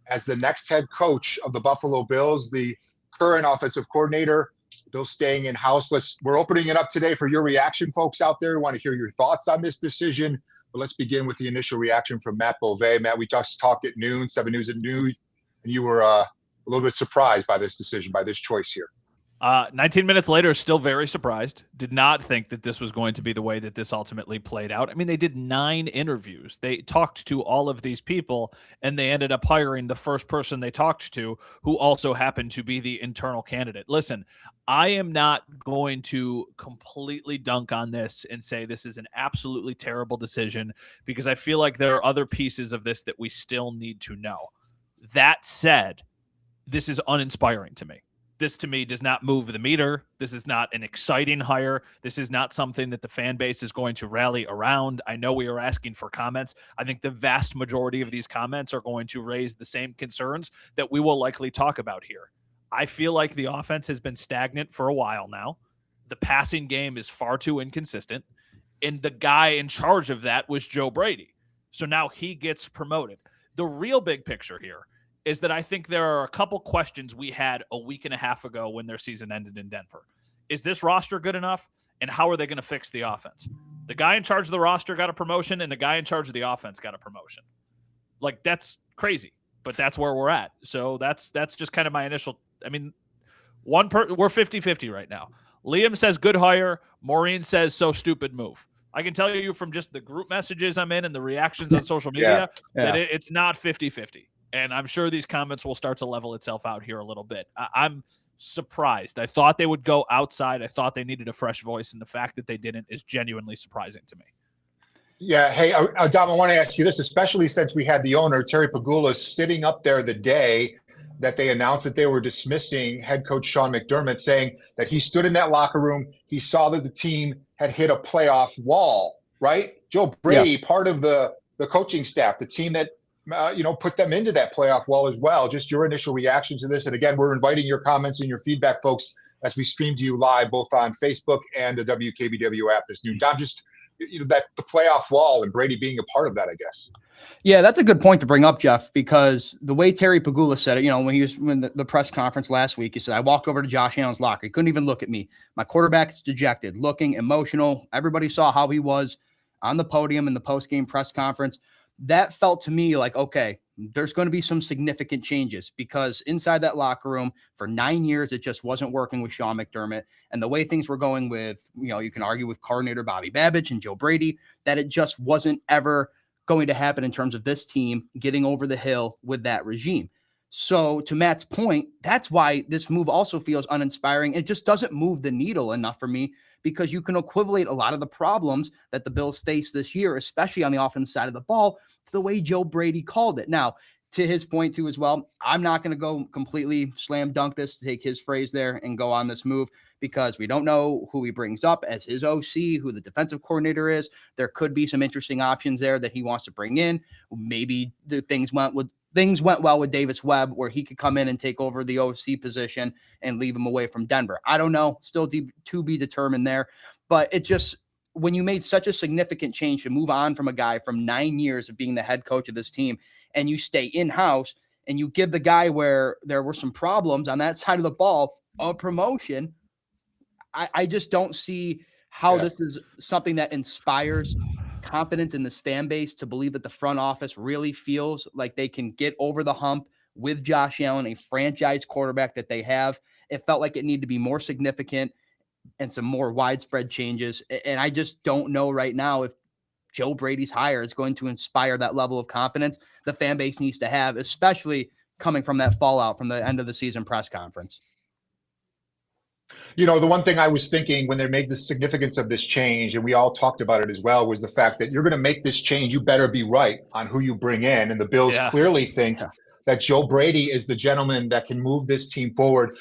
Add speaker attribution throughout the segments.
Speaker 1: as the next head coach of the Buffalo Bills, the current offensive coordinator. Bill staying in house. We're opening it up today for your reaction, folks out there. We want to hear your thoughts on this decision. But let's begin with the initial reaction from Matt Beauvais. Matt, we just talked at noon, 7 News at noon, and you were a little bit surprised by this decision, by this choice here.
Speaker 2: 19 minutes later, still very surprised. Did not think that this was going to be the way that this ultimately played out. I mean, they did 9 interviews. They talked to all of these people, and they ended up hiring the first person they talked to, who also happened to be the internal candidate. Listen, I am not going to completely dunk on this and say this is an absolutely terrible decision, because I feel like there are other pieces of this that we still need to know. That said, this is uninspiring to me. This, to me, does not move the meter. This is not an exciting hire. This is not something that the fan base is going to rally around. I know we are asking for comments. I think the vast majority of these comments are going to raise the same concerns that we will likely talk about here. I feel like the offense has been stagnant for a while now. The passing game is far too inconsistent. And the guy in charge of that was Joe Brady. So now he gets promoted. The real big picture here is that I think there are a couple questions we had a week and a half ago when their season ended in Denver. Is this roster good enough? And how are they going to fix the offense? The guy in charge of the roster got a promotion, and the guy in charge of the offense got a promotion. Like, that's crazy, but that's where we're at. So that's just kind of my initial. I mean, we're 50-50 right now. Liam says good hire. Maureen says so stupid move. I can tell you from just the group messages I'm in and the reactions on social media that it's not 50-50. And I'm sure these comments will start to level itself out here a little bit. I'm surprised. I thought they would go outside. I thought they needed a fresh voice, and the fact that they didn't is genuinely surprising to me.
Speaker 1: Yeah. Hey, Dom, I want to ask you this, especially since we had the owner, Terry Pegula, sitting up there the day that they announced that they were dismissing head coach Sean McDermott, saying that he stood in that locker room. He saw that the team had hit a playoff wall, right? Joe Brady, part of the coaching staff, the team that put them into that playoff wall as well. Just your initial reaction to this. And again, we're inviting your comments and your feedback, folks, as we stream to you live, both on Facebook and the WKBW app this noon. Dom, just that the playoff wall and Brady being a part of that, I guess.
Speaker 3: Yeah, that's a good point to bring up, Jeff, because the way Terry Pegula said it, when the press conference last week, he said, I walked over to Josh Allen's locker. He couldn't even look at me. My quarterback is dejected, looking emotional. Everybody saw how he was on the podium in the post-game press conference. That felt to me like, okay, there's going to be some significant changes, because inside that locker room for 9 years, it just wasn't working with Sean McDermott. And the way things were going with, you can argue with coordinator Bobby Babich and Joe Brady, that it just wasn't ever going to happen in terms of this team getting over the hill with that regime. So to Matt's point, that's why this move also feels uninspiring. It just doesn't move the needle enough for me, because you can equivalate a lot of the problems that the Bills face this year, especially on the offensive side of the ball, to the way Joe Brady called it. Now, to his point too as well, I'm not going to go completely slam dunk this, to take his phrase there, and go on this move, because we don't know who he brings up as his OC, who the defensive coordinator is. There could be some interesting options there that he wants to bring in. Maybe the things went well with Davis Webb, where he could come in and take over the OC position and leave him away from Denver. I don't know. Still to be determined there. But it just, when you made such a significant change to move on from a guy from 9 years of being the head coach of this team, and you stay in-house and you give the guy where there were some problems on that side of the ball a promotion, I just don't see how this is something that inspires confidence in this fan base to believe that the front office really feels like they can get over the hump with Josh Allen, a franchise quarterback that they have. It felt like it needed to be more significant and some more widespread changes. And I just don't know right now if Joe Brady's hire is going to inspire that level of confidence the fan base needs to have, especially coming from that fallout from the end of the season press conference.
Speaker 1: The one thing I was thinking when they made the significance of this change, and we all talked about it as well, was the fact that you're going to make this change, you better be right on who you bring in. And the Bills clearly think that Joe Brady is the gentleman that can move this team forward.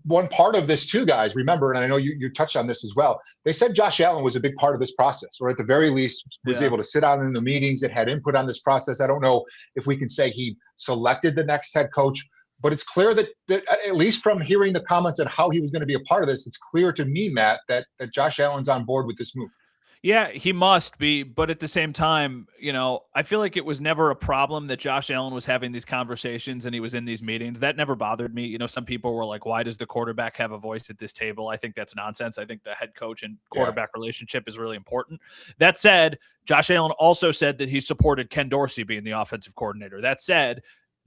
Speaker 1: One part of this too, guys, remember, and I know you touched on this as well, they said Josh Allen was a big part of this process, or at the very least was able to sit down in the meetings and had input on this process. I don't know if we can say he selected the next head coach, but it's clear that at least from hearing the comments on how he was going to be a part of this, it's clear to me, Matt, that Josh Allen's on board with this move.
Speaker 2: Yeah, he must be, but at the same time, I feel like it was never a problem that Josh Allen was having these conversations and he was in these meetings. That never bothered me. Some people were like, why does the quarterback have a voice at this table? I think that's nonsense. I think the head coach and quarterback relationship is really important. That said, Josh Allen also said that he supported Ken Dorsey being the offensive coordinator. That said,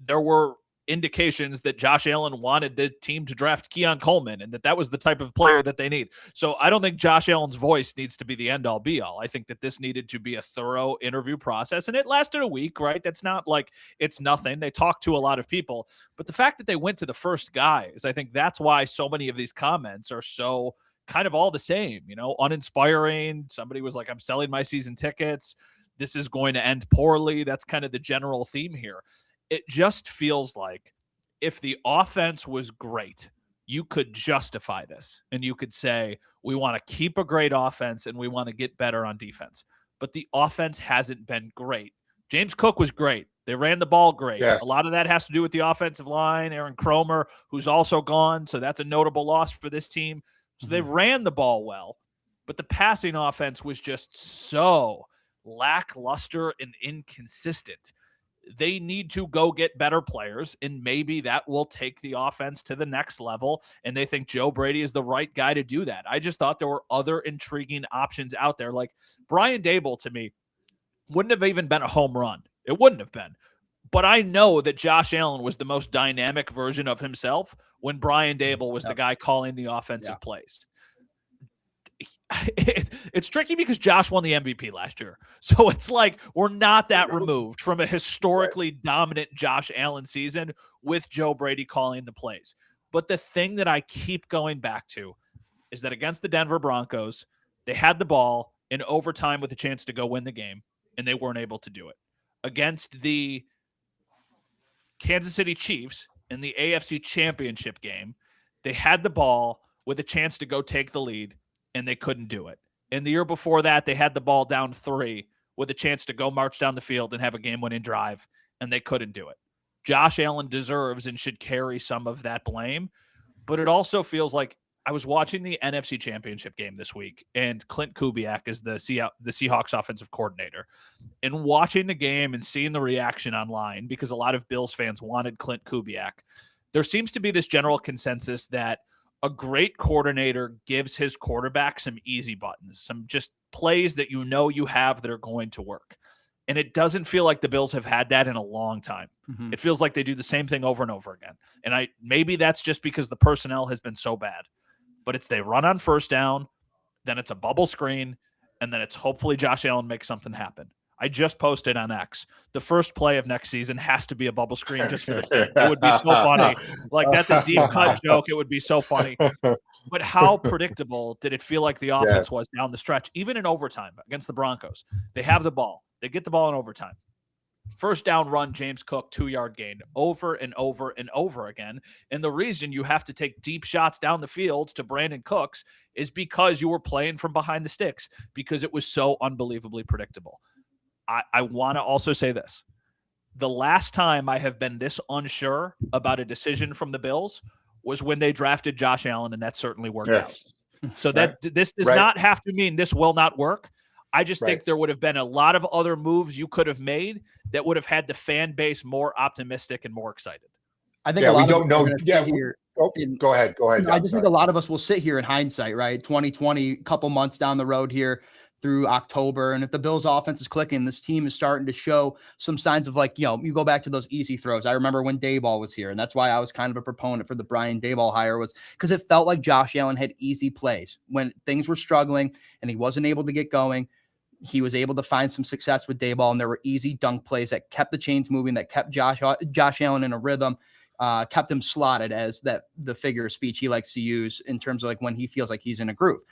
Speaker 2: there were indications that Josh Allen wanted the team to draft Keon Coleman and that was the type of player that they need. So I don't think Josh Allen's voice needs to be the end all be all. I think that this needed to be a thorough interview process, and it lasted a week, right? That's not like it's nothing. They talked to a lot of people, but the fact that they went to the first guys, I think that's why so many of these comments are so kind of all the same, uninspiring. Somebody was like, I'm selling my season tickets. This is going to end poorly. That's kind of the general theme here. It just feels like if the offense was great, you could justify this and you could say, we want to keep a great offense and we want to get better on defense. But the offense hasn't been great. James Cook was great. They ran the ball great.
Speaker 1: Yeah.
Speaker 2: A lot of that has to do with the offensive line. Aaron Cromer, who's also gone. So that's a notable loss for this team. So they ran the ball well, but the passing offense was just so lackluster and inconsistent. They need to go get better players, and maybe that will take the offense to the next level, and they think Joe Brady is the right guy to do that. I just thought there were other intriguing options out there. Like Brian Daboll, to me, wouldn't have even been a home run. It wouldn't have been. But I know that Josh Allen was the most dynamic version of himself when Brian Daboll was the guy calling the offensive plays. It's tricky because Josh won the MVP last year. So it's like we're not that removed from a historically dominant Josh Allen season with Joe Brady calling the plays. But the thing that I keep going back to is that against the Denver Broncos, they had the ball in overtime with a chance to go win the game, and they weren't able to do it. Against the Kansas City Chiefs in the AFC Championship game, they had the ball with a chance to go take the lead, and they couldn't do it. And the year before that, they had the ball down 3 with a chance to go march down the field and have a game-winning drive, and they couldn't do it. Josh Allen deserves and should carry some of that blame, but it also feels like I was watching the NFC Championship game this week, and Clint Kubiak is the Seahawks offensive coordinator. And watching the game and seeing the reaction online, because a lot of Bills fans wanted Clint Kubiak, there seems to be this general consensus that a great coordinator gives his quarterback some easy buttons, some just plays that you have that are going to work. And it doesn't feel like the Bills have had that in a long time. Mm-hmm. It feels like they do the same thing over and over again. And maybe that's just because the personnel has been so bad. But they run on first down, then it's a bubble screen, and then it's hopefully Josh Allen makes something happen. I just posted on X. The first play of next season has to be a bubble screen just for the team. It would be so funny. Like, that's a deep cut joke. It would be so funny. But how predictable did it feel like the offense was down the stretch, even in overtime against the Broncos? They have the ball. They get the ball in overtime. First down run, James Cook, 2-yard gain, over and over and over again. And the reason you have to take deep shots down the field to Brandon Cooks is because you were playing from behind the sticks, because it was so unbelievably predictable. I want to also say this. The last time I have been this unsure about a decision from the Bills was when they drafted Josh Allen, and that certainly worked out. So this does not have to mean this will not work. I just think there would have been a lot of other moves you could have made that would have had the fan base more optimistic and more excited.
Speaker 3: I think a lot of us
Speaker 1: go ahead.
Speaker 3: I just think a lot of us will sit here in hindsight, right? 2020, couple months down the road here through October. And if the Bills offense is clicking, this team is starting to show some signs of, like, you go back to those easy throws. I remember when Daboll was here, and that's why I was kind of a proponent for the Brian Daboll hire, was because it felt like Josh Allen had easy plays. When things were struggling and he wasn't able to get going, he was able to find some success with Daboll, and there were easy dunk plays that kept the chains moving, that kept Josh Allen in a rhythm, kept him slotted, as the figure of speech he likes to use in terms of like when he feels like he's in a groove.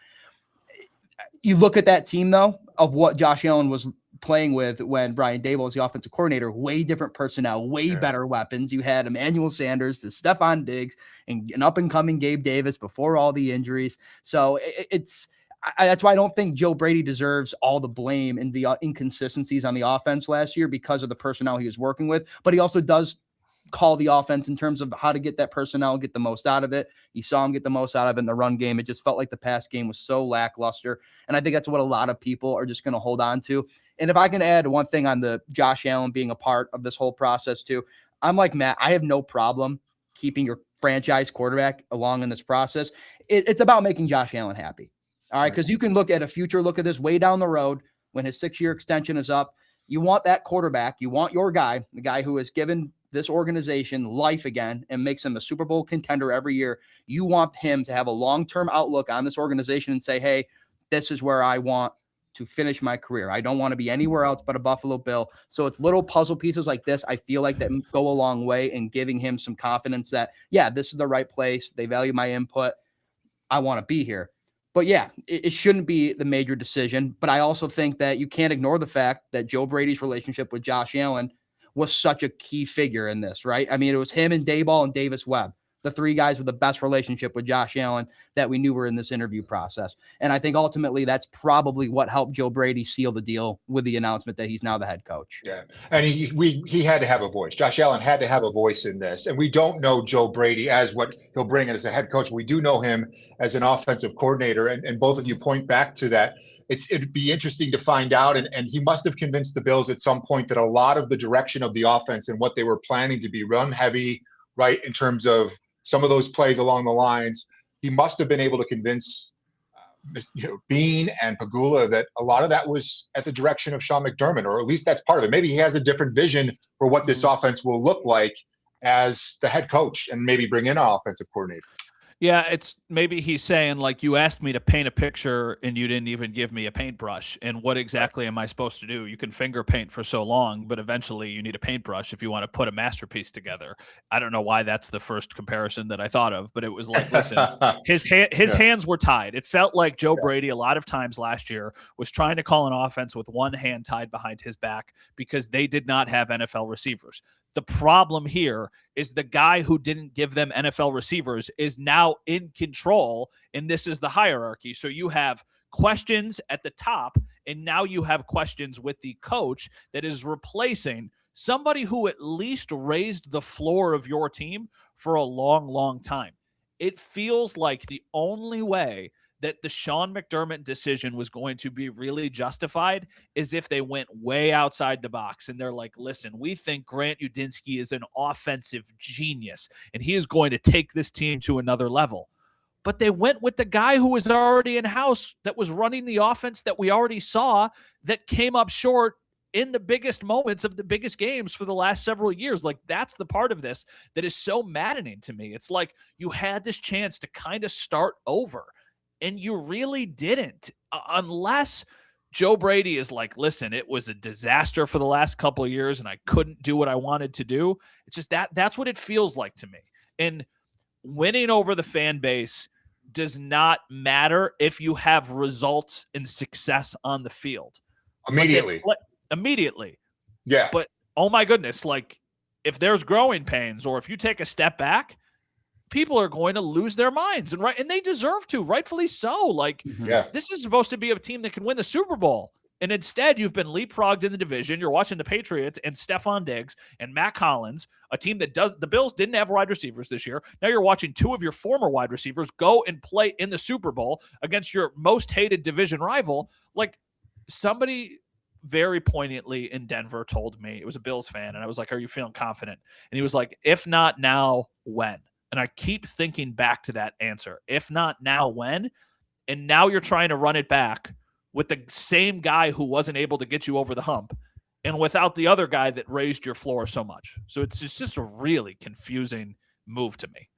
Speaker 3: You look at that team, though, of what Josh Allen was playing with when Brian Daboll was the offensive coordinator, way different personnel, way better weapons. You had Emmanuel Sanders, the Stephon Diggs, and an up-and-coming Gabe Davis before all the injuries. So that's why I don't think Joe Brady deserves all the blame in the inconsistencies on the offense last year, because of the personnel he was working with. But he also does call the offense in terms of how to get that personnel, get the most out of it. You saw him get the most out of it in the run game. It just felt like the pass game was so lackluster. And I think that's what a lot of people are just going to hold on to. And if I can add one thing on the Josh Allen being a part of this whole process too, I'm like Matt, I have no problem keeping your franchise quarterback along in this process. It's about making Josh Allen happy. All right. Because you can look at a future look at this way down the road when his 6-year extension is up. You want that quarterback. You want your guy, the guy who has given this organization life again and makes him a Super Bowl contender every year. You want him to have a long-term outlook on this organization and say, hey, this is where I want to finish my career. I don't want to be anywhere else but a Buffalo Bill. So it's little puzzle pieces like this, I feel like, that go a long way in giving him some confidence that, yeah, this is the right place. They value my input. I want to be here. But yeah, it shouldn't be the major decision. But I also think that you can't ignore the fact that Joe Brady's relationship with Josh Allen was such a key figure in this, right? I mean, it was him and Daboll and Davis Webb, the three guys with the best relationship with Josh Allen that we knew were in this interview process. And I think ultimately that's probably what helped Joe Brady seal the deal with the announcement that he's now the head coach.
Speaker 1: Yeah. And he had to have a voice. Josh Allen had to have a voice in this. And we don't know Joe Brady as what he'll bring in as a head coach. We do know him as an offensive coordinator. And both of you point back to that. It'd be interesting to find out. And he must have convinced the Bills at some point that a lot of the direction of the offense and what they were planning to be run heavy, right, in terms of some of those plays along the lines, he must have been able to convince Bean and Pagula that a lot of that was at the direction of Sean McDermott, or at least that's part of it. Maybe he has a different vision for what this offense will look like as the head coach and maybe bring in an offensive coordinator.
Speaker 2: Yeah, it's maybe he's saying, like, you asked me to paint a picture and you didn't even give me a paintbrush. And what exactly am I supposed to do? You can finger paint for so long, but eventually you need a paintbrush if you want to put a masterpiece together. I don't know why that's the first comparison that I thought of, but it was like, listen, his hands were tied. It felt like Joe Brady a lot of times last year was trying to call an offense with one hand tied behind his back because they did not have NFL receivers. The problem here is the guy who didn't give them NFL receivers is now in control, and this is the hierarchy. So you have questions at the top, and now you have questions with the coach that is replacing somebody who at least raised the floor of your team for a long, long time. It feels like the only way that the Sean McDermott decision was going to be really justified is if they went way outside the box and they're like, listen, we think Grant Udinski is an offensive genius and he is going to take this team to another level. But they went with the guy who was already in-house that was running the offense that we already saw that came up short in the biggest moments of the biggest games for the last several years. Like, that's the part of this that is so maddening to me. It's like you had this chance to kind of start over. And you really didn't, unless Joe Brady is like, listen, it was a disaster for the last couple of years and I couldn't do what I wanted to do. It's just that's what it feels like to me. And winning over the fan base does not matter if you have results and success on the field. Immediately.
Speaker 1: Yeah.
Speaker 2: But, oh my goodness, like, if there's growing pains or if you take a step back, people are going to lose their minds, and they deserve to, rightfully so. Like, This is supposed to be a team that can win the Super Bowl, and instead you've been leapfrogged in the division. You're watching the Patriots and Stephon Diggs and Matt Collins, a team that the Bills didn't have wide receivers this year. Now you're watching two of your former wide receivers go and play in the Super Bowl against your most hated division rival. Like, somebody very poignantly in Denver told me, it was a Bills fan, and I was like, are you feeling confident? And he was like, if not now, when? And I keep thinking back to that answer. If not now, when? And now you're trying to run it back with the same guy who wasn't able to get you over the hump and without the other guy that raised your floor so much. So it's just a really confusing move to me.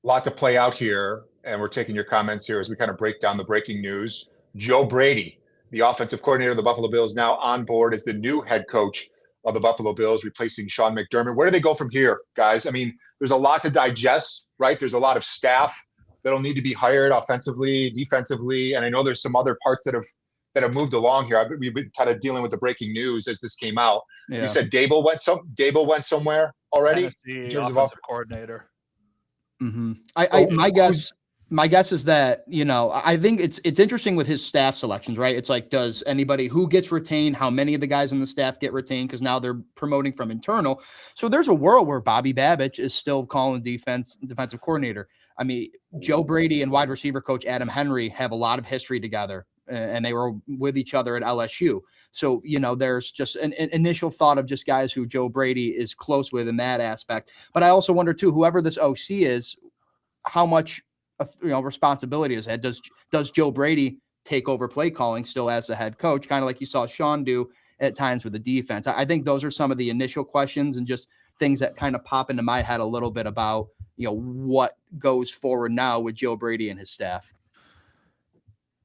Speaker 1: A lot to play out here, and we're taking your comments here as we kind of break down the breaking news. Joe Brady, the offensive coordinator of the Buffalo Bills, now on board as the new head coach of the Buffalo Bills, replacing Sean McDermott. Where do they go from here, guys? I mean, there's a lot to digest, right? There's a lot of staff that'll need to be hired offensively, defensively, and I know there's some other parts that have moved along here. We've been kind of dealing with the breaking news as this came out. Yeah. You said Daboll went somewhere already
Speaker 2: Tennessee, in terms offensive coordinator.
Speaker 3: Mm-hmm. My guess, My guess is that, I think it's interesting with his staff selections, right? It's like, does anybody who gets retained, how many of the guys on the staff get retained? Because now they're promoting from internal. So there's a world where Bobby Babich is still calling defensive coordinator. I mean, Joe Brady and wide receiver coach Adam Henry have a lot of history together, and they were with each other at LSU. So, there's just an initial thought of just guys who Joe Brady is close with in that aspect. But I also wonder too, whoever this OC is, how much responsibility is that? Does Joe Brady take over play calling still as the head coach, kind of like you saw Sean do at times with the defense? I think those are some of the initial questions and just things that kind of pop into my head a little bit about, what goes forward now with Joe Brady and his staff.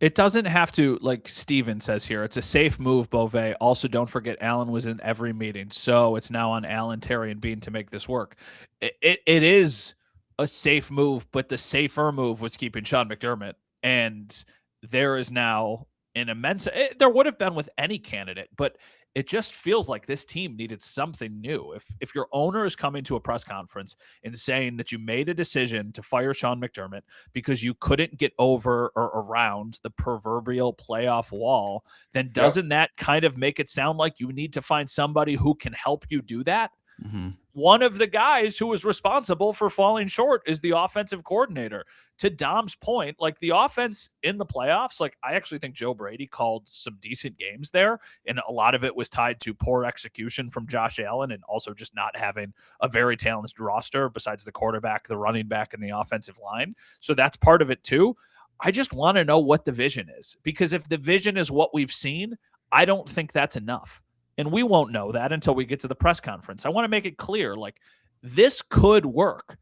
Speaker 2: It doesn't have to, like Steven says here, it's a safe move, Beauvais. Also, don't forget Allen was in every meeting, so it's now on Allen, Terry, and Bean to make this work. It is a safe move, but the safer move was keeping Sean McDermott. And there is now an immense, there would have been with any candidate, but it just feels like this team needed something new. If your owner is coming to a press conference and saying that you made a decision to fire Sean McDermott because you couldn't get over or around the proverbial playoff wall, then doesn't that kind of make it sound like you need to find somebody who can help you do that? Mm-hmm. One of the guys who was responsible for falling short is the offensive coordinator. To Dom's point, like the offense in the playoffs, like I actually think Joe Brady called some decent games there, and a lot of it was tied to poor execution from Josh Allen and also just not having a very talented roster besides the quarterback, the running back, and the offensive line. So that's part of it too. I just want to know what the vision is, because if the vision is what we've seen, I don't think that's enough. And we won't know that until we get to the press conference. I want to make it clear, like, this could work.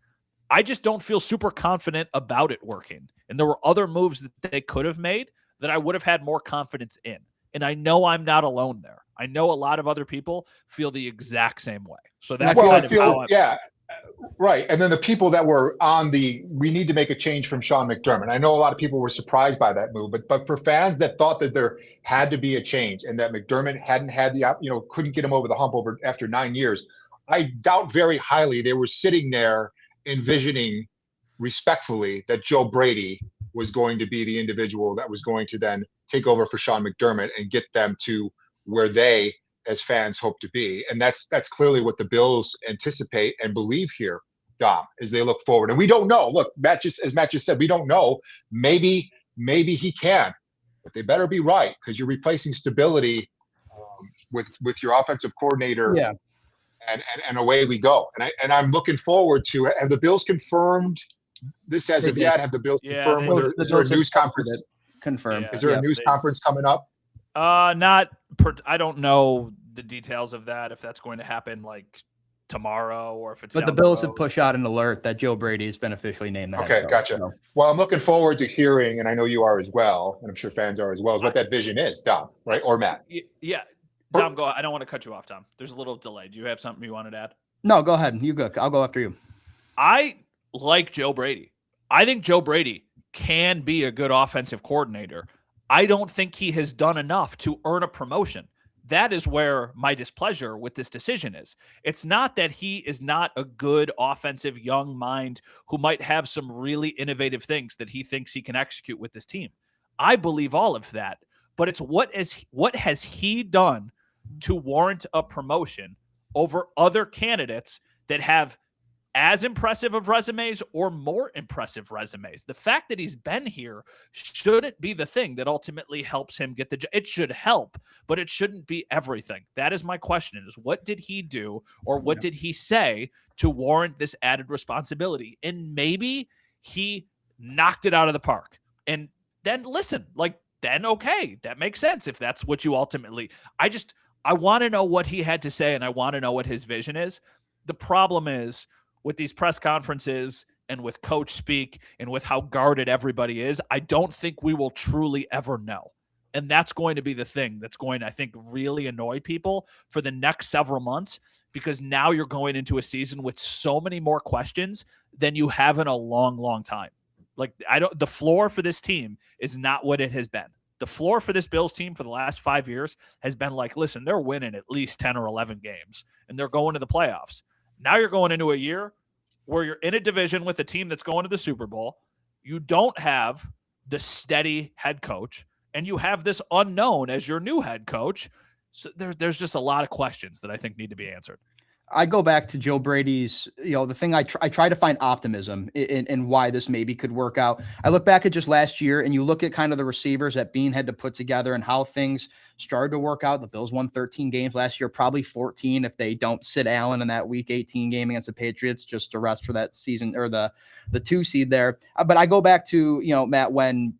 Speaker 2: I just don't feel super confident about it working. And there were other moves that they could have made that I would have had more confidence in. And I know I'm not alone there. I know a lot of other people feel the exact same way. So that's kind of how I'm...
Speaker 1: Yeah, right. And then the people that were on we need to make a change from Sean McDermott. I know a lot of people were surprised by that move, but for fans that thought that there had to be a change and that McDermott hadn't had couldn't get him over the hump after 9 years, I doubt very highly they were sitting there envisioning respectfully that Joe Brady was going to be the individual that was going to then take over for Sean McDermott and get them to where they, as fans, hope to be. And that's clearly what the Bills anticipate and believe here, Dom, as they look forward. And we don't know. Look, as Matt just said, we don't know. Maybe he can, but they better be right, because you're replacing stability with your offensive coordinator.
Speaker 3: Yeah.
Speaker 1: And away we go. And I'm looking forward to, have the Bills confirmed this as of yet? Have the Bills confirmed whether is there a news conference?
Speaker 3: Confirmed.
Speaker 1: Is there a news conference coming up?
Speaker 2: I don't know the details of that, if that's going to happen like tomorrow or if it's.
Speaker 3: But the Bills have pushed out an alert that Joe Brady has been officially named the head coach.
Speaker 1: Okay, gotcha. So. Well, I'm looking forward to hearing, and I know you are as well, and I'm sure fans are as well, is what that vision is, Dom, right? Or Matt?
Speaker 2: Yeah. Dom, go. I don't want to cut you off, Dom. There's a little delay. Do you have something you wanted to add?
Speaker 3: No, go ahead. You go. I'll go after you.
Speaker 2: I like Joe Brady. I think Joe Brady can be a good offensive coordinator. I don't think he has done enough to earn a promotion. That is where my displeasure with this decision is. It's not that he is not a good offensive young mind who might have some really innovative things that he thinks he can execute with this team. I believe all of that, but it's what has he done to warrant a promotion over other candidates that have as impressive of resumes or more impressive resumes. The fact that he's been here shouldn't be the thing that ultimately helps him get the job. It should help, but it shouldn't be everything. That is my question, is what did he do or what did he say to warrant this added responsibility? And maybe he knocked it out of the park. And then listen, then okay, that makes sense if that's what you ultimately. I want to know what he had to say, and I want to know what his vision is. The problem is, with these press conferences and with coach speak and with how guarded everybody is, I don't think we will truly ever know. And that's going to be the thing that's going to, I think, really annoy people for the next several months, because now you're going into a season with so many more questions than you have in a long, long time. The floor for this team is not what it has been. The floor for this Bills team for the last 5 years has been listen, they're winning at least 10 or 11 games and they're going to the playoffs. Now you're going into a year where you're in a division with a team that's going to the Super Bowl. You don't have the steady head coach, and you have this unknown as your new head coach. So there's just a lot of questions that I think need to be answered.
Speaker 3: I go back to Joe Brady's, the thing I try to find optimism in why this maybe could work out. I look back at just last year and you look at kind of the receivers that Bean had to put together and how things started to work out. The Bills won 13 games last year, probably 14 if they don't sit Allen in that week 18 game against the Patriots, just to rest for that season or the 2 seed there. But I go back to, Matt, when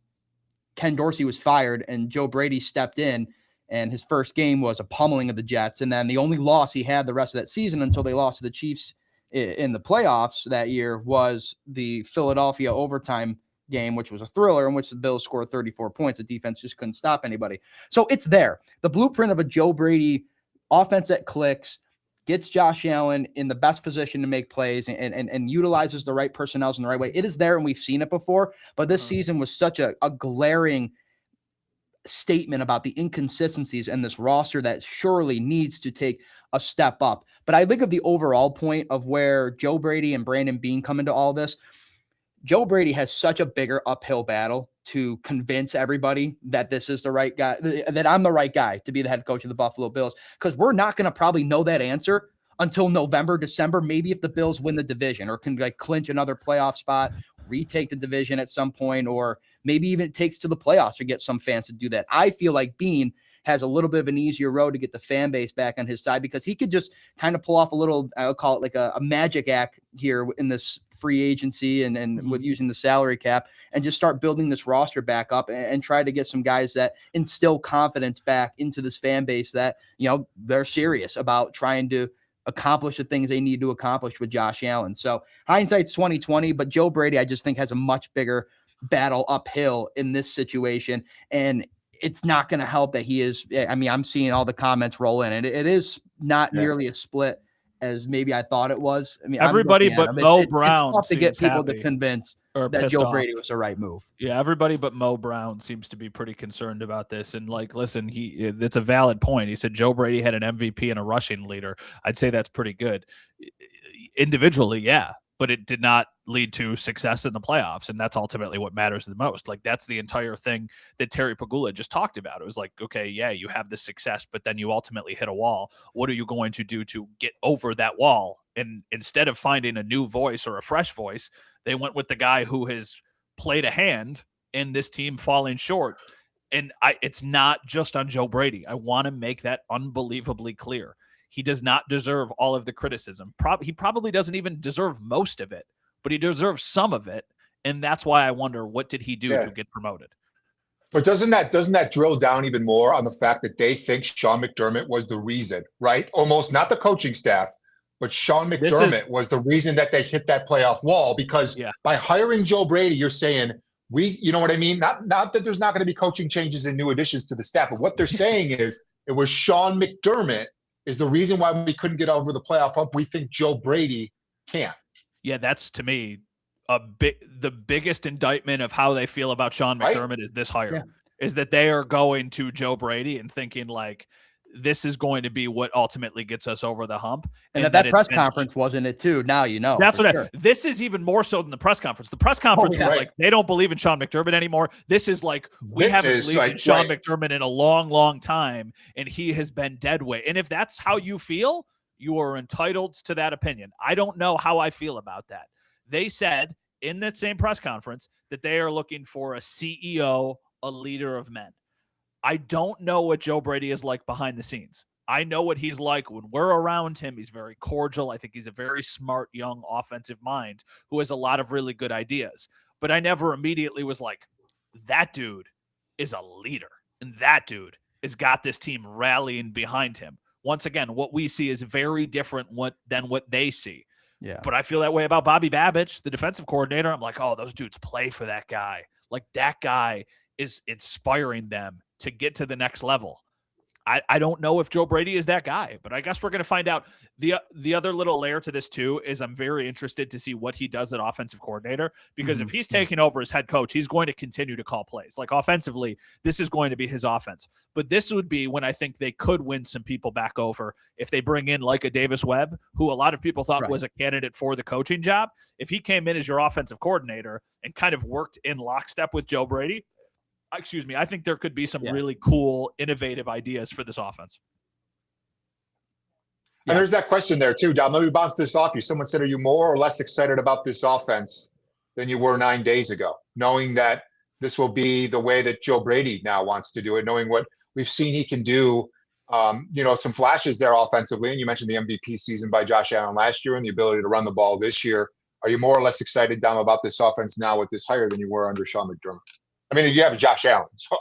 Speaker 3: Ken Dorsey was fired and Joe Brady stepped in, and his first game was a pummeling of the Jets. And then the only loss he had the rest of that season until they lost to the Chiefs in the playoffs that year was the Philadelphia overtime game, which was a thriller in which the Bills scored 34 points. The defense just couldn't stop anybody. So it's there. The blueprint of a Joe Brady offense that clicks, gets Josh Allen in the best position to make plays and utilizes the right personnel in the right way. It is there, and we've seen it before. But this season was such a glaring statement about the inconsistencies in this roster that surely needs to take a step up. But I think of the overall point of where Joe Brady and Brandon Beane come into all this. Joe Brady has such a bigger uphill battle to convince everybody that this is the right guy, that I'm the right guy to be the head coach of the Buffalo Bills, because we're not going to probably know that answer until November, December, maybe if the Bills win the division or can clinch another playoff spot, retake the division at some point, or maybe even it takes to the playoffs to get some fans to do that. I feel like Beane has a little bit of an easier road to get the fan base back on his side because he could just kind of pull off a little, I'll call it like a magic act here in this free agency and with using the salary cap and just start building this roster back up and try to get some guys that instill confidence back into this fan base that, they're serious about trying to accomplish the things they need to accomplish with Josh Allen. So hindsight's 2020, but Joe Brady, I just think has a much bigger battle uphill in this situation. And it's not going to help that he is, I'm seeing all the comments roll in and it is not nearly as split as maybe I thought it was.
Speaker 2: Everybody but Mo Brown
Speaker 3: it's tough to get people
Speaker 2: happy
Speaker 3: to convince that Joe Brady was the right move.
Speaker 2: Yeah, everybody but Mo Brown seems to be pretty concerned about this. And listen, it's a valid point. He said Joe Brady had an MVP and a rushing leader. I'd say that's pretty good. Individually, yeah, but it did not lead to success in the playoffs. And that's ultimately what matters the most. That's the entire thing that Terry Pegula just talked about. It was like, okay, yeah, you have the success, but then you ultimately hit a wall. What are you going to do to get over that wall? And instead of finding a new voice or a fresh voice, they went with the guy who has played a hand in this team falling short. And it's not just on Joe Brady. I want to make that unbelievably clear. He does not deserve all of the criticism. He probably doesn't even deserve most of it, but he deserves some of it. And that's why I wonder, what did he do to get promoted?
Speaker 1: But doesn't that drill down even more on the fact that they think Sean McDermott was the reason, right? Almost not the coaching staff, but Sean McDermott was the reason that they hit that playoff wall, because by hiring Joe Brady, you're saying you know what I mean? Not that there's not going to be coaching changes and new additions to the staff, but what they're saying is it was Sean McDermott is the reason why we couldn't get over the playoff hump. We think Joe Brady can't.
Speaker 2: Yeah, that's to me the biggest indictment of how they feel about Sean McDermott is this hire, is that they are going to Joe Brady and thinking like, this is going to be what ultimately gets us over the hump.
Speaker 3: And that press conference wasn't it too. Now you know.
Speaker 2: That's what this is even more so than the press conference. The press conference was like, they don't believe in Sean McDermott anymore. This is like, we haven't believed in Sean McDermott in a long, long time, and he has been dead weight. And if that's how you feel, you are entitled to that opinion. I don't know how I feel about that. They said in that same press conference that they are looking for a CEO, a leader of men. I don't know what Joe Brady is like behind the scenes. I know what he's like when we're around him. He's very cordial. I think he's a very smart, young offensive mind who has a lot of really good ideas. But I never immediately was like, that dude is a leader. And that dude has got this team rallying behind him. Once again, what we see is very different than what they see.
Speaker 3: Yeah.
Speaker 2: But I feel that way about Bobby Babich, the defensive coordinator. I'm like, oh, those dudes play for that guy. Like, that guy is inspiring them to get to the next level. I don't know if Joe Brady is that guy, but I guess we're going to find out. The other little layer to this too is I'm very interested to see what he does at offensive coordinator, because if he's taking over as head coach, he's going to continue to call plays. Like offensively, this is going to be his offense. But this would be when I think they could win some people back over if they bring in like a Davis Webb, who a lot of people thought was a candidate for the coaching job. If he came in as your offensive coordinator and kind of worked in lockstep with Joe Brady, I think there could be some really cool, innovative ideas for this offense.
Speaker 1: And there's that question there too, Dom. Let me bounce this off you. Someone said, are you more or less excited about this offense than you were 9 days ago, knowing that this will be the way that Joe Brady now wants to do it, knowing what we've seen he can do, some flashes there offensively. And you mentioned the MVP season by Josh Allen last year and the ability to run the ball this year. Are you more or less excited, Dom, about this offense now with this hire than you were under Sean McDermott? I mean, you have Josh Allen, so,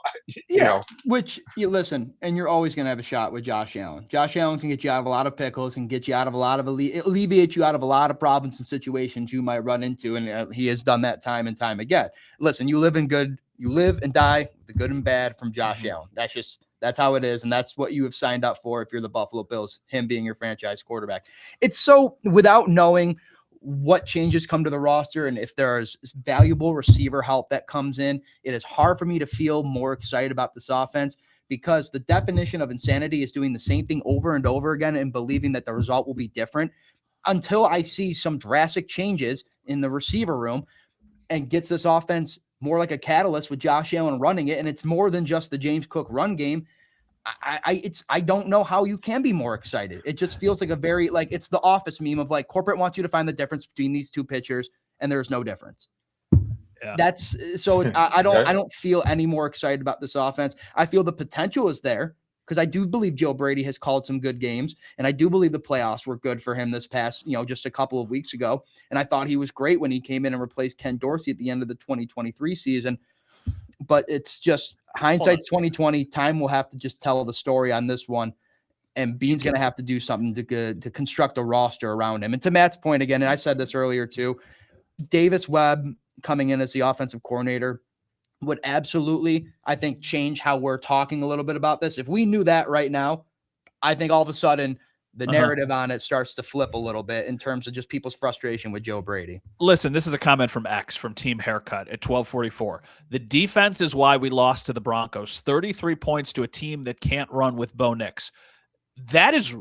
Speaker 3: which you listen, and you're always going to have a shot with Josh Allen. Josh Allen can get you out of a lot of pickles, can get you out of a lot of alleviate you out of a lot of problems and situations you might run into, and he has done that time and time again. Listen, you live and die with the good and bad from Josh Allen. That's how it is, and that's what you have signed up for if you're the Buffalo Bills, him being your franchise quarterback. It's so, without knowing what changes come to the roster and if there's valuable receiver help that comes in, it is hard for me to feel more excited about this offense, because the definition of insanity is doing the same thing over and over again and believing that the result will be different until I see some drastic changes in the receiver room and gets this offense more like a catalyst with Josh Allen running it. And it's more than just the James Cook run game. I don't know how you can be more excited. It just feels like it's the Office meme of like corporate wants you to find the difference between these two pitchers and there's no difference. Yeah. I don't feel any more excited about this offense. I feel the potential is there because I do believe Joe Brady has called some good games, and I do believe the playoffs were good for him this past, just a couple of weeks ago. And I thought he was great when he came in and replaced Ken Dorsey at the end of the 2023 season. But it's just hindsight 2020. Time will have to just tell the story on this one. And Beane's going to have to do something to construct a roster around him. And to Matt's point again, and I said this earlier too, Davis Webb coming in as the offensive coordinator would absolutely, I think, change how we're talking a little bit about this. If we knew that right now, I think all of a sudden the narrative on it starts to flip a little bit in terms of just people's frustration with Joe Brady.
Speaker 2: Listen, this is a comment from X from Team Haircut at 1244. The defense is why we lost to the Broncos. 33 points to a team that can't run with Bo Nix. That is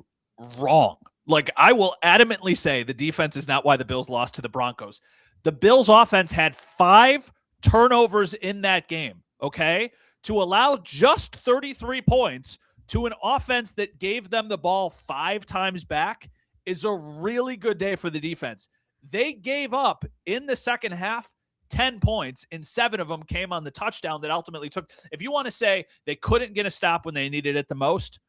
Speaker 2: wrong. Like, I will adamantly say the defense is not why the Bills lost to the Broncos. The Bills offense had 5 turnovers in that game, okay? To allow just 33 points to an offense that gave them the ball 5 times back is a really good day for the defense. They gave up in the second half 10 points, and 7 of them came on the touchdown that ultimately took. If you want to say they couldn't get a stop when they needed it the most,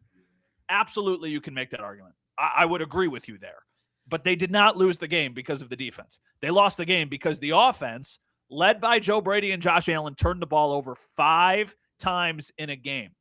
Speaker 2: absolutely you can make that argument. I would agree with you there. But they did not lose the game because of the defense. They lost the game because the offense, led by Joe Brady and Josh Allen, turned the ball over 5 times in a game.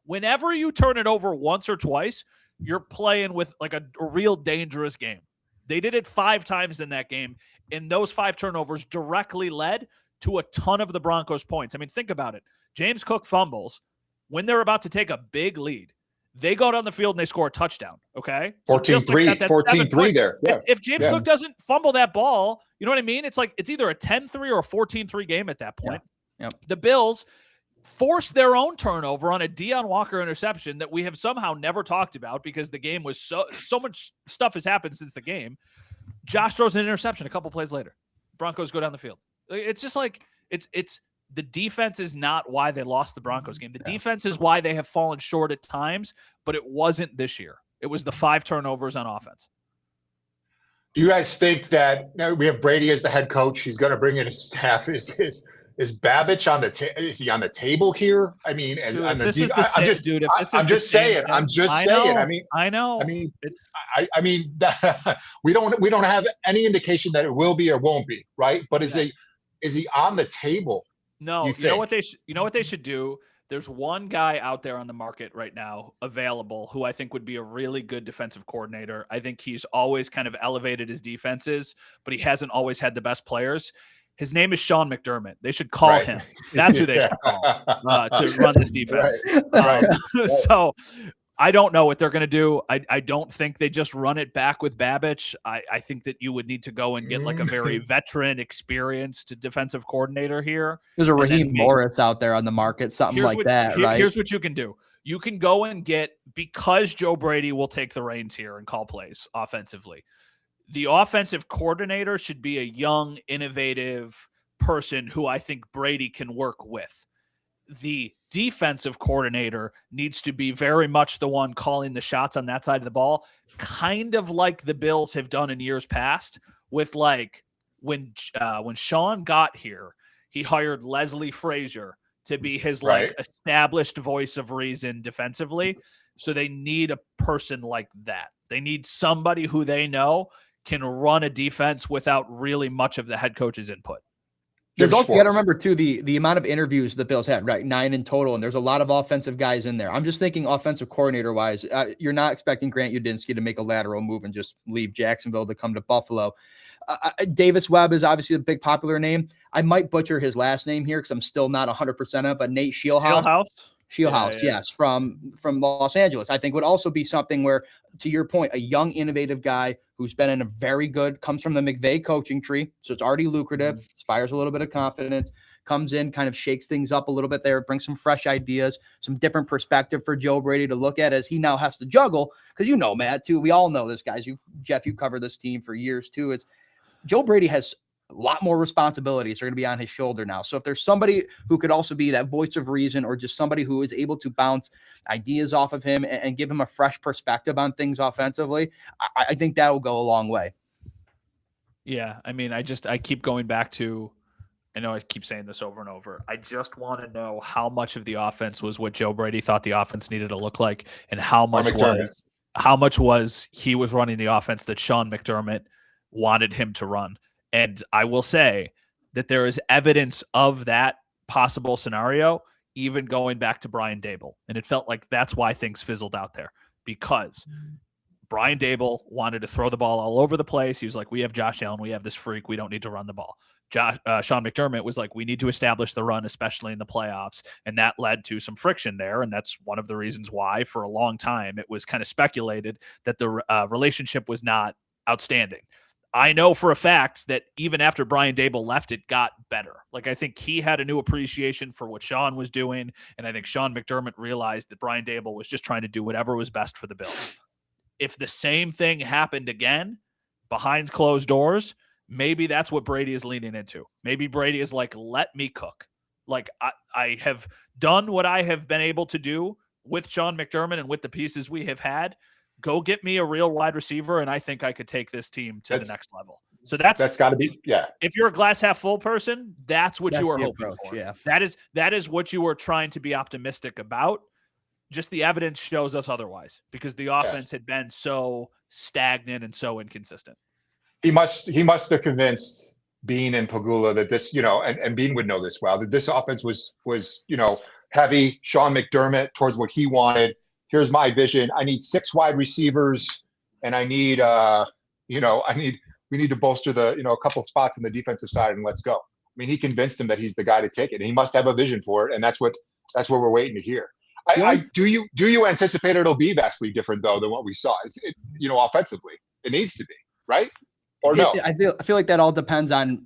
Speaker 2: Whenever you turn it over once or twice, you're playing with like a real dangerous game. They did it 5 times in that game, and those 5 turnovers directly led to a ton of the Broncos' points. I mean, think about it. James Cook fumbles when they're about to take a big lead. They go down the field and they score a touchdown, okay?
Speaker 1: 14-3, 14-3 there. Yeah.
Speaker 2: If James Cook doesn't fumble that ball, you know what I mean? It's like it's either a 10-3 or a 14-3 game at that point.
Speaker 3: Yeah. Yep.
Speaker 2: The Bills forced their own turnover on a Deion Walker interception that we have somehow never talked about because the game was so much stuff has happened since the game. Josh throws an interception a couple plays later. Broncos go down the field. It's just like it's the defense is not why they lost the Broncos game. The defense is why they have fallen short at times, but it wasn't this year. It was the 5 turnovers on offense.
Speaker 1: You guys think that we have Brady as the head coach? He's going to bring in his staff. Is Babbage on the is he on the table here? I mean, I'm just saying. I know. We don't have any indication that it will be or won't be, right? But is he on the table?
Speaker 2: No. You know what they should do? There's one guy out there on the market right now available who I think would be a really good defensive coordinator. I think he's always kind of elevated his defenses, but he hasn't always had the best players. His name is Sean McDermott. They should call him. That's who they should call to run this defense.
Speaker 1: Right.
Speaker 2: So I don't know what they're going to do. I don't think they just run it back with Babich. I think that you would need to go and get like a very veteran, experienced defensive coordinator here.
Speaker 3: There's a Raheem Morris out there on the market, something like that, right?
Speaker 2: Here's what you can do. You can go and get, because Joe Brady will take the reins here and call plays offensively, the offensive coordinator should be a young, innovative person who I think Brady can work with. The defensive coordinator needs to be very much the one calling the shots on that side of the ball, kind of like the Bills have done in years past with like when Sean got here, he hired Leslie Frazier to be his like established voice of reason defensively. So they need a person like that. They need somebody who they know can run a defense without really much of the head coach's input.
Speaker 3: There's also, you got to remember too, the amount of interviews the Bills had, right? 9 in total. And there's a lot of offensive guys in there. I'm just thinking offensive coordinator wise, you're not expecting Grant Udinski to make a lateral move and just leave Jacksonville to come to Buffalo. Davis Webb is obviously a big popular name. I might butcher his last name here because I'm still not 100% up, but Nate Scheelhaus. Scheelhaus, yes, from Los Angeles, I think would also be something where, to your point, a young, innovative guy who's been in a very good, comes from the McVay coaching tree, so it's already lucrative, inspires a little bit of confidence, comes in, kind of shakes things up a little bit there, brings some fresh ideas, some different perspective for Joe Brady to look at as he now has to juggle, because you know, Matt, too, we all know this, guys. Jeff, you covered this team for years, too. It's Joe Brady has a lot more responsibilities are going to be on his shoulder now. So if there's somebody who could also be that voice of reason, or just somebody who is able to bounce ideas off of him and give him a fresh perspective on things offensively, I think that will go a long way.
Speaker 2: Yeah. I mean, I keep going back to, I know I keep saying this over and over. I just want to know how much of the offense was what Joe Brady thought the offense needed to look like, and how much was he was running the offense that Sean McDermott wanted him to run. And I will say that there is evidence of that possible scenario, even going back to Brian Daboll. And it felt like that's why things fizzled out there, because Brian Daboll wanted to throw the ball all over the place. He was like, we have Josh Allen, we have this freak, we don't need to run the ball. Sean McDermott was like, we need to establish the run, especially in the playoffs. And that led to some friction there. And that's one of the reasons why, for a long time, it was kind of speculated that the relationship was not outstanding. I know for a fact that even after Brian Daboll left, it got better. Like, I think he had a new appreciation for what Sean was doing. And I think Sean McDermott realized that Brian Daboll was just trying to do whatever was best for the Bills. If the same thing happened again behind closed doors, maybe that's what Brady is leaning into. Maybe Brady is like, let me cook. Like, I have done what I have been able to do with Sean McDermott and with the pieces we have had. Go get me a real wide receiver, and I think I could take this team to the next level. So that's got to be, if you're a glass half full person, that's what you are hoping for.
Speaker 3: Yeah.
Speaker 2: That is what you are trying to be optimistic about. Just the evidence shows us otherwise, because the offense had been so stagnant and so inconsistent.
Speaker 1: He must have convinced Bean and Pagula that this, and Bean would know this well, that this offense was heavy. Sean McDermott towards what he wanted. Here's my vision. I need 6 wide receivers, and I need, we need to bolster a couple spots in the defensive side, and let's go. I mean, he convinced him that he's the guy to take it, and he must have a vision for it, and that's what we're waiting to hear. Do you anticipate it'll be vastly different though than what we saw? Offensively, it needs to be, right? Or no?
Speaker 3: I feel like that all depends on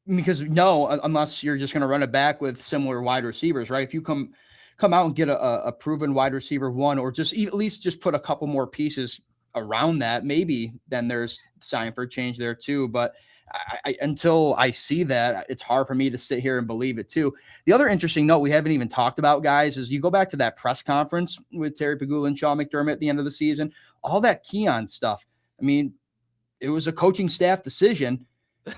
Speaker 3: unless you're just going to run it back with similar wide receivers, right? If you come out and get a proven wide receiver one, or just at least just put a couple more pieces around that, maybe then there's sign for change there too. But until I see that, it's hard for me to sit here and believe it too. The other interesting note we haven't even talked about, guys, is you go back to that press conference with Terry Pagula and Sean McDermott at the end of the season, all that Keon stuff. I mean, it was a coaching staff decision.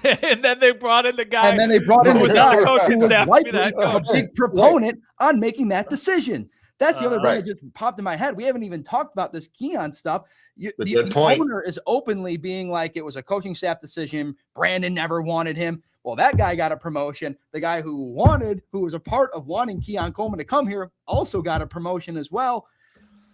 Speaker 2: And then they brought in the guy.
Speaker 3: And then they brought in the guy who was likely
Speaker 2: a
Speaker 3: big proponent on making that decision. That's the other thing that just popped in my head. We haven't even talked about this Keon stuff. The owner is openly being like, it was a coaching staff decision. Brandon never wanted him. Well, that guy got a promotion. The guy who was a part of wanting Keon Coleman to come here, also got a promotion as well.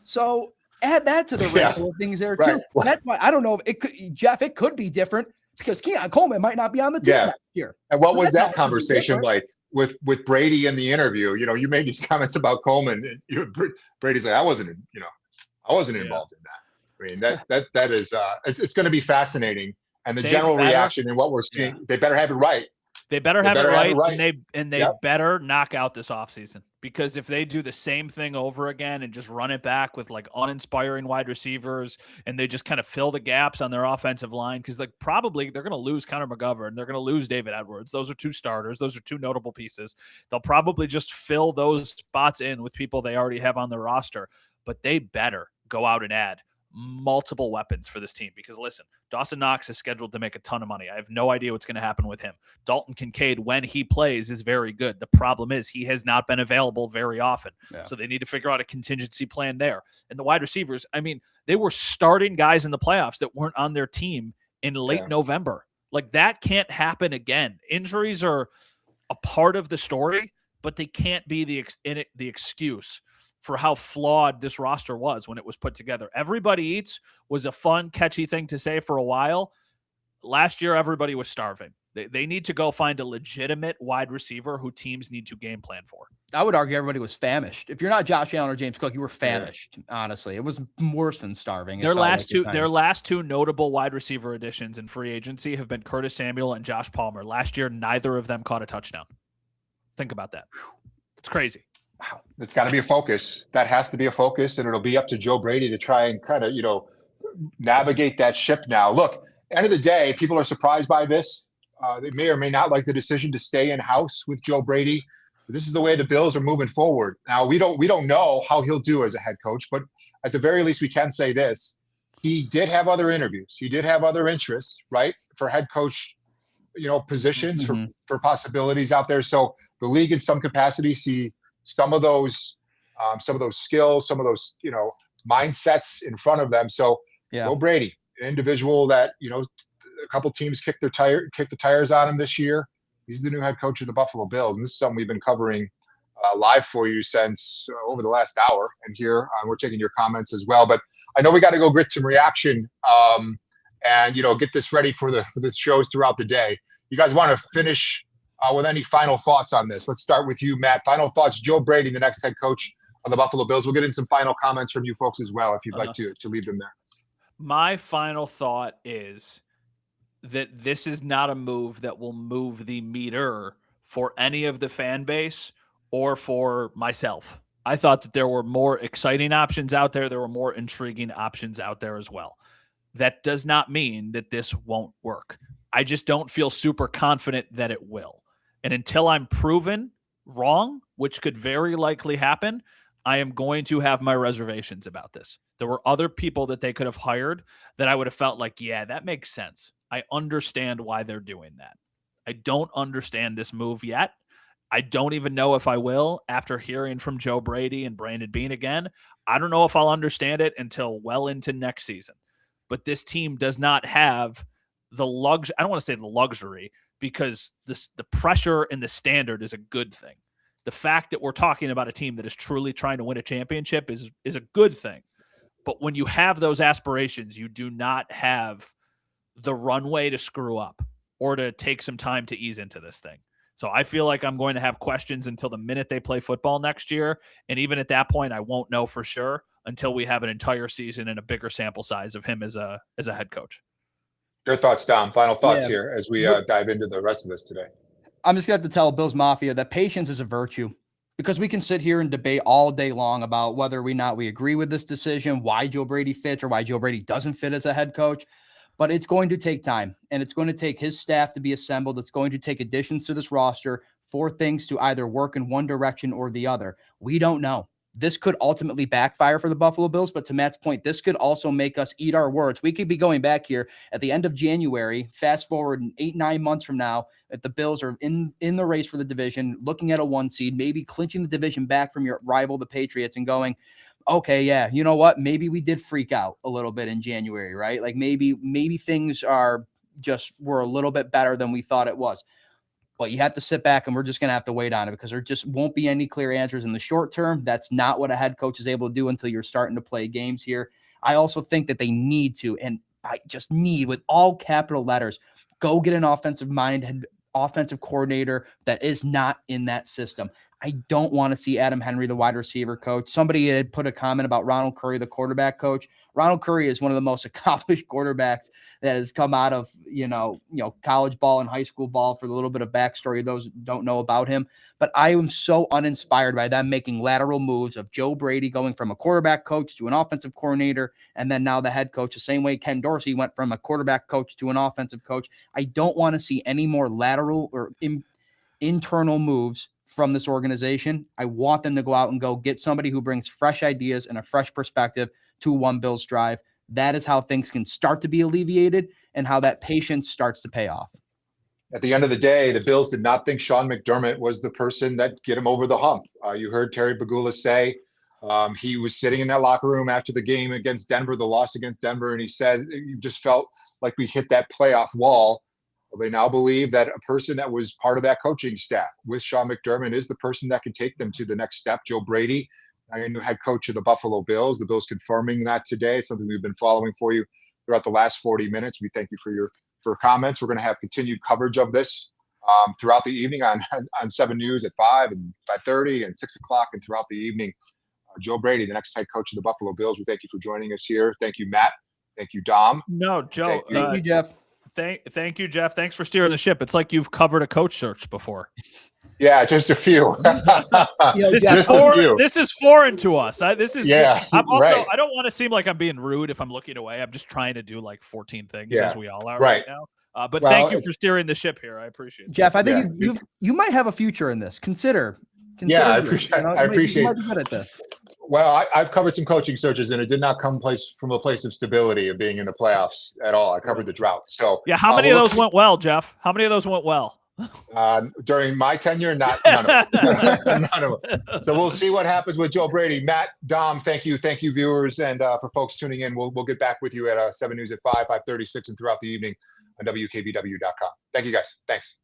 Speaker 3: So add that to the wrinkle of things there too. That's why I don't know if it could, Jeff, it could be different, because Keon Coleman might not be on the team next year.
Speaker 1: And what was that conversation like? with Brady in the interview. You made these comments about Coleman, and Brady's like, I wasn't involved in that. I mean, that is it's going to be fascinating, and the general reaction and what we're seeing, they better have it right.
Speaker 2: They better have it right, and they
Speaker 1: Yep.
Speaker 2: better knock out this offseason, because if they do the same thing over again and just run it back with like uninspiring wide receivers, and they just kind of fill the gaps on their offensive line, because like probably they're going to lose Connor McGovern, they're going to lose David Edwards. Those are two starters. Those are two notable pieces. They'll probably just fill those spots in with people they already have on their roster, but they better go out and add multiple weapons for this team, because listen, Dawson Knox is scheduled to make a ton of money. I have no idea what's going to happen with him. Dalton Kincaid, when he plays, is very good. The problem is he has not been available very often. Yeah. So they need to figure out a contingency plan there. And the wide receivers, I mean, they were starting guys in the playoffs that weren't on their team in late November. Like, that can't happen again. Injuries are a part of the story, but they can't be the excuse for how flawed this roster was when it was put together. Everybody eats was a fun, catchy thing to say for a while. Last year, everybody was starving. They need to go find a legitimate wide receiver who teams need to game plan for.
Speaker 3: I would argue everybody was famished. If you're not Josh Allen or James Cook, you were famished. Honestly, it was worse than starving.
Speaker 2: Their last two notable wide receiver additions in free agency have been Curtis Samuel and Josh Palmer. Last year, neither of them caught a touchdown. Think about that. It's crazy.
Speaker 1: Wow. It's got to be a focus. That has to be a focus, and it'll be up to Joe Brady to try and kind of, navigate that ship now. Look, end of the day, people are surprised by this. They may or may not like the decision to stay in-house with Joe Brady. But this is the way the Bills are moving forward. Now, we don't know how he'll do as a head coach, but at the very least, we can say this. He did have other interviews. He did have other interests, right, for head coach, positions, for possibilities out there. So the league in some capacity see some of those skills, some of those, mindsets in front of them. So Joe Brady, an individual that, a couple teams kicked the tires on him this year. He's the new head coach of the Buffalo Bills. And this is something we've been covering live for you since over the last hour. And here we're taking your comments as well. But I know we got to go get some reaction and, get this ready for the shows throughout the day. You guys want to finish with any final thoughts on this? Let's start with you, Matt. Final thoughts, Joe Brady, the next head coach of the Buffalo Bills. We'll get in some final comments from you folks as well, if you'd like to leave them there.
Speaker 2: My final thought is that this is not a move that will move the meter for any of the fan base or for myself. I thought that there were more exciting options out there. There were more intriguing options out there as well. That does not mean that this won't work. I just don't feel super confident that it will. And until I'm proven wrong, which could very likely happen, I am going to have my reservations about this. There were other people that they could have hired that I would have felt like, yeah, that makes sense. I understand why they're doing that. I don't understand this move yet. I don't even know if I will after hearing from Joe Brady and Brandon Beane again. I don't know if I'll understand it until well into next season. But this team does not have the luxury. I don't want to say the luxury, because the pressure and the standard is a good thing. The fact that we're talking about a team that is truly trying to win a championship is a good thing. But when you have those aspirations, you do not have the runway to screw up or to take some time to ease into this thing. So I feel like I'm going to have questions until the minute they play football next year. And even at that point, I won't know for sure until we have an entire season and a bigger sample size of him as a head coach.
Speaker 1: Your thoughts, Dom. Final thoughts here as we dive into the rest of this today.
Speaker 3: I'm just going to have to tell Bills Mafia that patience is a virtue, because we can sit here and debate all day long about whether we agree with this decision, why Joe Brady fits or why Joe Brady doesn't fit as a head coach. But it's going to take time, and it's going to take his staff to be assembled. It's going to take additions to this roster for things to either work in one direction or the other. We don't know. This could ultimately backfire for the Buffalo Bills, but to Matt's point, this could also make us eat our words. We could be going back here at the end of January, fast forward 8-9 months from now, if the Bills are in the race for the division, looking at a 1 seed, maybe clinching the division back from your rival, the Patriots, and going, okay, yeah, you know what? Maybe we did freak out a little bit in January, right? Like maybe things were a little bit better than we thought it was. But you have to sit back, and we're just going to have to wait on it, because there just won't be any clear answers in the short term. That's not what a head coach is able to do until you're starting to play games here. I also think that they need to, and I just need, with all capital letters, go get an offensive-minded offensive coordinator that is not in that system. I don't want to see Adam Henry, the wide receiver coach. Somebody had put a comment about Ronald Curry, the quarterback coach. Ronald Curry is one of the most accomplished quarterbacks that has come out of, college ball and high school ball. For a little bit of backstory, those don't know about him. But I am so uninspired by them making lateral moves of Joe Brady going from a quarterback coach to an offensive coordinator, and then now the head coach, the same way Ken Dorsey went from a quarterback coach to an offensive coach. I don't want to see any more lateral or internal moves from this organization. I want them to go out and go get somebody who brings fresh ideas and a fresh perspective to One Bills Drive. That is how things can start to be alleviated and how that patience starts to pay off.
Speaker 1: At the end of the day, the Bills did not think Sean McDermott was the person that get him over the hump. You heard Terry Pegula say he was sitting in that locker room after the game against Denver, the loss against Denver, and he said, "You just felt like we hit that playoff wall." Well, they now believe that a person that was part of that coaching staff with Sean McDermott is the person that can take them to the next step. Joe Brady, new head coach of the Buffalo Bills. The Bills confirming that today. It's something we've been following for you throughout the last 40 minutes. We thank you for your comments. We're going to have continued coverage of this throughout the evening on 7 News at 5 and 5:30 and 6 o'clock and throughout the evening. Joe Brady, the next head coach of the Buffalo Bills. We thank you for joining us here. Thank you, Matt. Thank you, Dom.
Speaker 2: No, Joe.
Speaker 3: Thank you, Jeff.
Speaker 2: Thank you, Jeff. Thanks for steering the ship. It's like you've covered a coach search before.
Speaker 1: Yeah, just a few.
Speaker 2: This is foreign to us. This is.
Speaker 1: Yeah,
Speaker 2: I'm also.
Speaker 1: right.
Speaker 2: I don't want to seem like I'm being rude if I'm looking away. I'm just trying to do like 14 things, as we all are right now. But thank you for steering the ship here. I appreciate it.
Speaker 3: Jeff, I think you might have a future in this. Consider
Speaker 1: yeah, I appreciate. I appreciate.
Speaker 3: You might be good at this.
Speaker 1: Well, I've covered some coaching searches, and it did not come from a place of stability of being in the plaofs at all. I covered the drought. So
Speaker 2: yeah, how many of those went well, Jeff? How many of those went well?
Speaker 1: During my tenure, none of them. None of them. So we'll see what happens with Joe Brady. Matt, Dom, thank you, viewers, and for folks tuning in, we'll get back with you at 7 News at 5, 5:36, and throughout the evening on WKBW.com. Thank you, guys. Thanks.